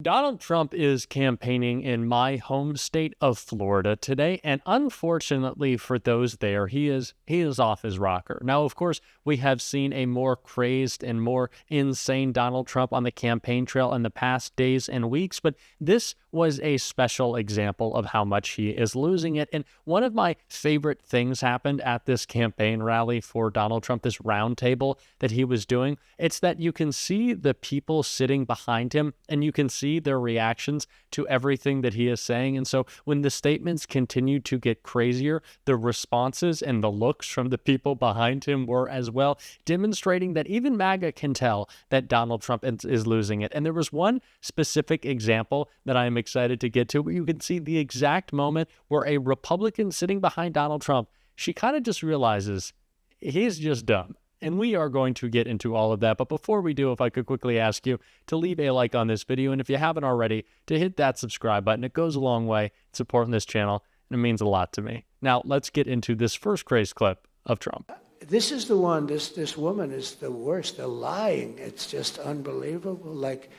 Donald Trump is campaigning in my home state of Florida today, and unfortunately for those there, he is off his rocker. Now, of course, we have seen a more crazed and more insane Donald Trump on the campaign trail in the past days and weeks, but this was a special example of how much he is losing it. And one of my favorite things happened at this campaign rally for Donald Trump, this roundtable that he was doing. It's that you can see the people sitting behind him and you can see their reactions to everything that he is saying. And so when the statements continued to get crazier, the responses and the looks from the people behind him were as well, demonstrating that even MAGA can tell that Donald Trump is losing it. And there was one specific example that I am excited to get to, where you can see the exact moment where a Republican sitting behind Donald Trump, she kind of just realizes he's just dumb. And we are going to get into all of that. But before we do, if I could quickly ask you to leave a like on this video. And if you haven't already, to hit that subscribe button. It goes a long way in supporting this channel, and it means a lot to me. Now, let's get into this first crazy clip of Trump. This is the one, this woman is the worst. The lying, it's just unbelievable. Like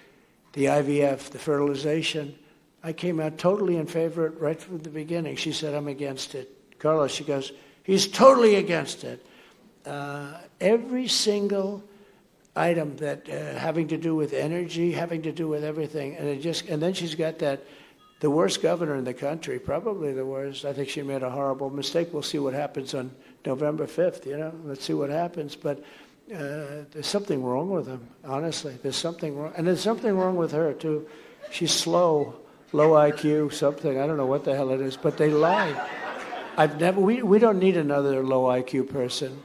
the IVF, the fertilization. I came out totally in favor of it right from the beginning. She said, I'm against it. Carlos, she goes, he's totally against it. Every single item that having to do with energy, having to do with everything, and then she's got the worst governor in the country, probably the worst. I think she made a horrible mistake. We'll see what happens on November 5th. Let's see what happens. But there's something wrong with him. Honestly, there's something wrong, and there's something wrong with her too. She's slow, low IQ, something. I don't know what the hell it is, but they lie. We don't need another low IQ person.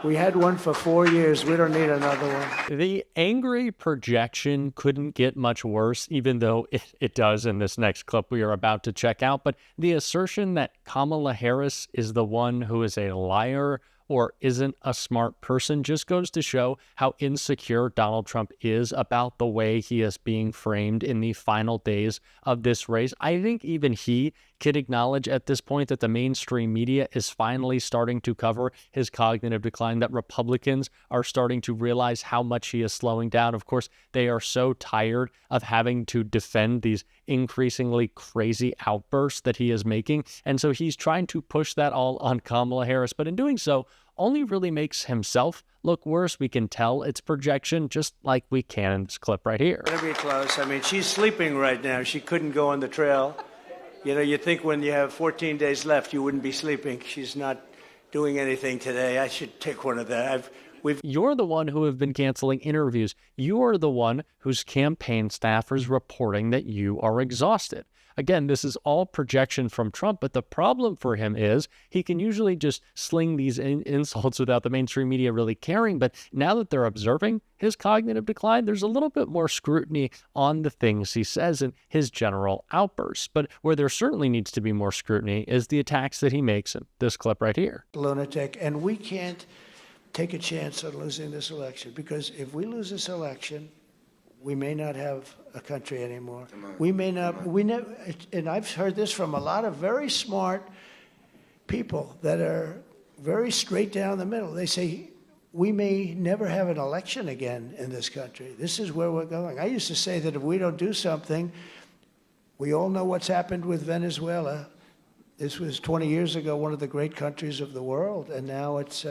We had one for 4 years. We don't need another one. The angry projection couldn't get much worse, even though it does in this next clip we are about to check out. But the assertion that Kamala Harris is the one who is a liar or isn't a smart person just goes to show how insecure Donald Trump is about the way he is being framed in the final days of this race. I think even he can acknowledge at this point that the mainstream media is finally starting to cover his cognitive decline, that Republicans are starting to realize how much he is slowing down. Of course, they are so tired of having to defend these increasingly crazy outbursts that he is making. And so he's trying to push that all on Kamala Harris. But in doing so, only really makes himself look worse. We can tell it's projection, just like we can in this clip right here. It'll be close. I mean, she's sleeping right now. She couldn't go on the trail. You think when you have 14 days left, you wouldn't be sleeping. She's not doing anything today. I should take one of that. You're the one who have been canceling interviews. You are the one whose campaign staff is reporting that you are exhausted. Again, this is all projection from Trump, but the problem for him is he can usually just sling these insults without the mainstream media really caring. But now that they're observing his cognitive decline, there's a little bit more scrutiny on the things he says and his general outbursts. But where there certainly needs to be more scrutiny is the attacks that he makes in this clip right here. Lunatic, and we can't take a chance on losing this election, because if we lose this election, we may not have a country anymore. We never, and I've heard this from a lot of very smart people that are very straight down the middle. They say, we may never have an election again in this country. This is where we're going. I used to say that if we don't do something, we all know what's happened with Venezuela. This was 20 years ago, one of the great countries of the world, and now it's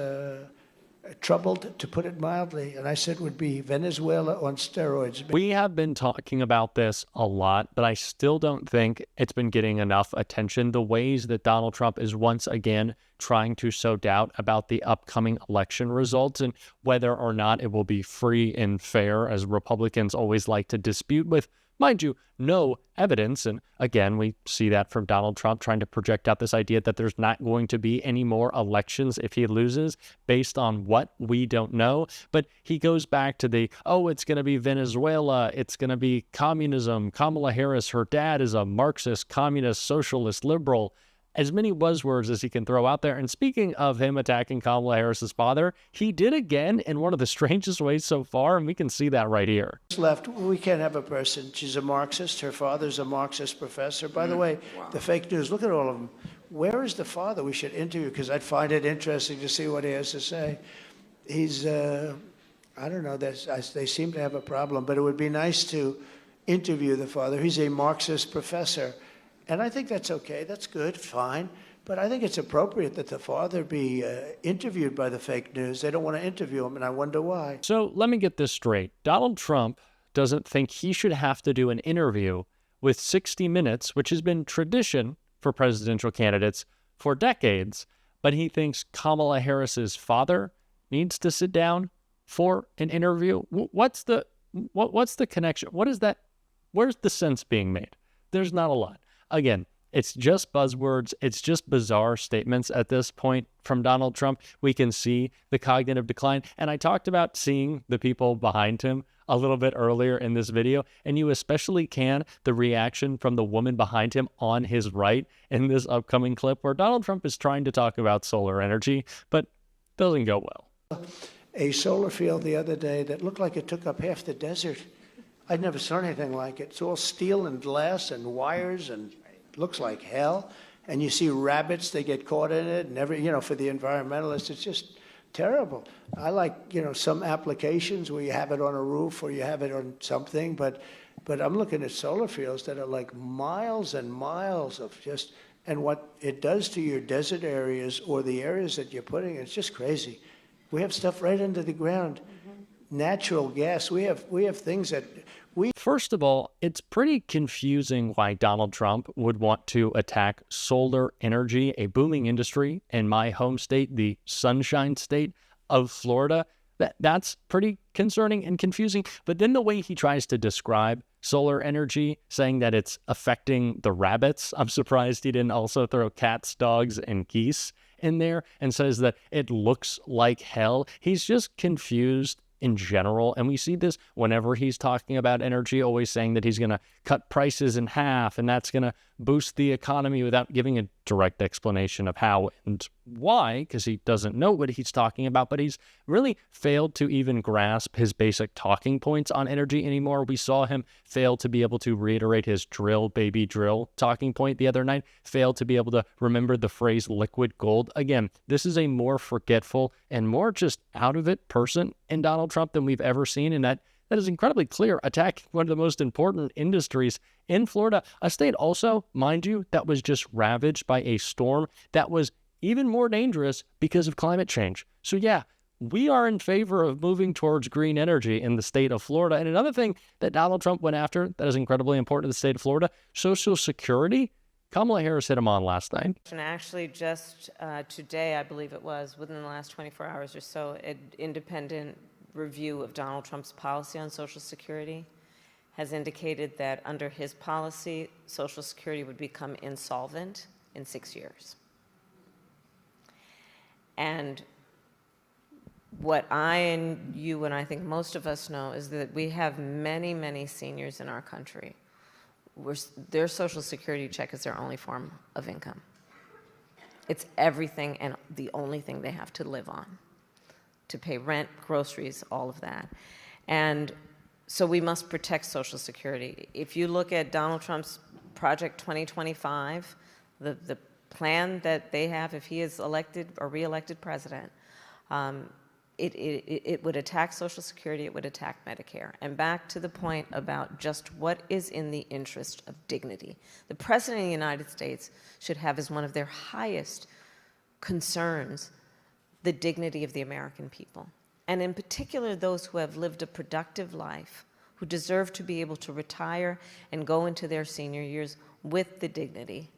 troubled, to put it mildly, and I said would be Venezuela on steroids. We have been talking about this a lot, but I still don't think it's been getting enough attention. The ways that Donald Trump is once again trying to sow doubt about the upcoming election results and whether or not it will be free and fair, as Republicans always like to dispute with, mind you, no evidence. And again, we see that from Donald Trump trying to project out this idea that there's not going to be any more elections if he loses based on what we don't know. But he goes back to it's going to be Venezuela. It's going to be communism. Kamala Harris, her dad is a Marxist, communist, socialist, liberal. As many buzzwords as he can throw out there. And speaking of him attacking Kamala Harris's father, he did again in one of the strangest ways so far, and we can see that right here. Left, we can't have a person. She's a Marxist. Her father's a Marxist professor. By the way, the fake news, look at all of them. Where is the father? We should interview, because I'd find it interesting to see what he has to say. He's, I don't know, they seem to have a problem, but it would be nice to interview the father. He's a Marxist professor. And I think that's okay. That's good, fine. But I think it's appropriate that the father be interviewed by the fake news. They don't want to interview him, and I wonder why. So let me get this straight. Donald Trump doesn't think he should have to do an interview with 60 Minutes, which has been tradition for presidential candidates for decades, but he thinks Kamala Harris's father needs to sit down for an interview. What's the connection? What is that? Where's the sense being made? There's not a lot. Again, it's just buzzwords. It's just bizarre statements at this point from Donald Trump. We can see the cognitive decline. And I talked about seeing the people behind him a little bit earlier in this video, and you especially can the reaction from the woman behind him on his right in this upcoming clip where Donald Trump is trying to talk about solar energy, but doesn't go well. A solar field the other day that looked like it took up half the desert. I'd never saw anything like it. It's all steel and glass and wires, and it looks like hell. And you see rabbits, they get caught in it, and for the environmentalists, it's just terrible. I like, some applications where you have it on a roof or you have it on something, but I'm looking at solar fields that are like miles and miles of just, and what it does to your desert areas or the areas that you're putting, it's just crazy. We have stuff right under the ground. Natural gas. We have things that we... First of all, it's pretty confusing why Donald Trump would want to attack solar energy, a booming industry in my home state, the Sunshine State of Florida. That's pretty concerning and confusing. But then the way he tries to describe solar energy, saying that it's affecting the rabbits, I'm surprised he didn't also throw cats, dogs, and geese in there, and says that it looks like hell. He's just confused in general, and we see this whenever he's talking about energy, always saying that he's going to cut prices in half, and that's going to boost the economy without giving a direct explanation of how and why, because he doesn't know what he's talking about. But he's really failed to even grasp his basic talking points on energy anymore. We saw him fail to be able to reiterate his drill, baby, drill talking point the other night, failed to be able to remember the phrase liquid gold. Again, this is a more forgetful and more just out of it person in Donald Trump than we've ever seen, and that is incredibly clear, attacking one of the most important industries in Florida, a state also, mind you, that was just ravaged by a storm that was even more dangerous because of climate change. So yeah, we are in favor of moving towards green energy in the state of Florida. And another thing that Donald Trump went after that is incredibly important to the state of Florida, Social Security. Kamala Harris hit him on last night. And actually just today, I believe it was, within the last 24 hours or so, an independent review of Donald Trump's policy on Social Security has indicated that under his policy, Social Security would become insolvent in 6 years. And what I and you and I think most of us know is that we have many, many seniors in our country where their Social Security check is their only form of income. It's everything and the only thing they have to live on, to pay rent, groceries, all of that. And so we must protect Social Security. If you look at Donald Trump's Project 2025, the plan that they have if he is elected or re-elected president, it would attack Social Security, it would attack Medicare. And back to the point about just what is in the interest of dignity. The President of the United States should have as one of their highest concerns the dignity of the American people. And in particular, those who have lived a productive life, who deserve to be able to retire and go into their senior years with the dignity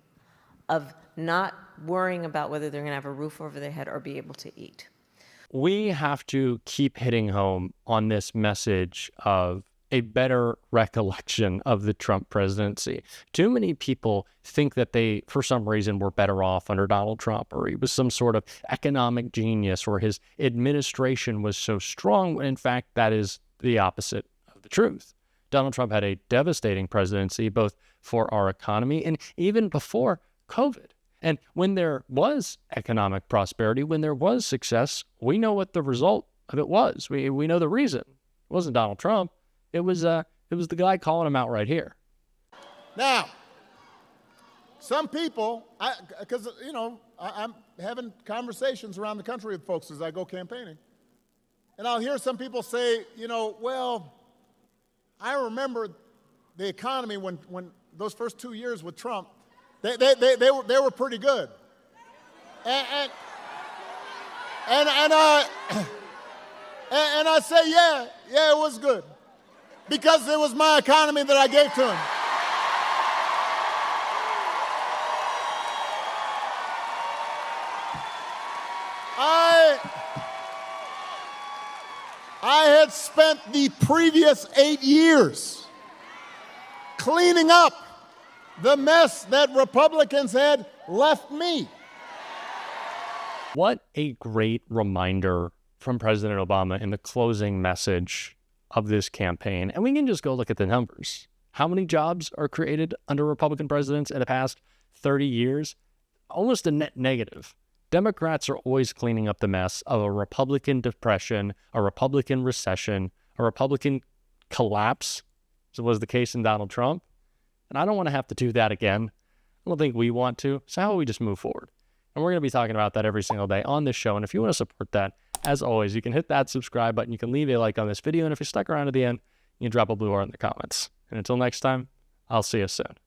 of not worrying about whether they're going to have a roof over their head or be able to eat. We have to keep hitting home on this message of a better recollection of the Trump presidency. Too many people think that they, for some reason, were better off under Donald Trump, or he was some sort of economic genius, or his administration was so strong, when in fact that is the opposite of the truth. Donald Trump had a devastating presidency, both for our economy and even before COVID. And when there was economic prosperity, when there was success, we know what the result of it was. We know the reason. It wasn't Donald Trump. It was the guy calling him out right here. Now, some people, because I'm having conversations around the country with folks as I go campaigning, and I'll hear some people say, well, I remember the economy when those first 2 years with Trump, they were pretty good. And I say, yeah, it was good. Because it was my economy that I gave to him. I had spent the previous 8 years cleaning up the mess that Republicans had left me. What a great reminder from President Obama in the closing message of this campaign. And we can just go look at the numbers. How many jobs are created under Republican presidents in the past 30 years? Almost a net negative. Democrats are always cleaning up the mess of a Republican depression, a Republican recession, a Republican collapse, as was the case in Donald Trump. And I don't want to have to do that again. I don't think we want to. So how about we just move forward? And we're going to be talking about that every single day on this show. And if you want to support that, as always, you can hit that subscribe button. You can leave a like on this video. And if you stuck around to the end, you can drop a blue heart in the comments. And until next time, I'll see you soon.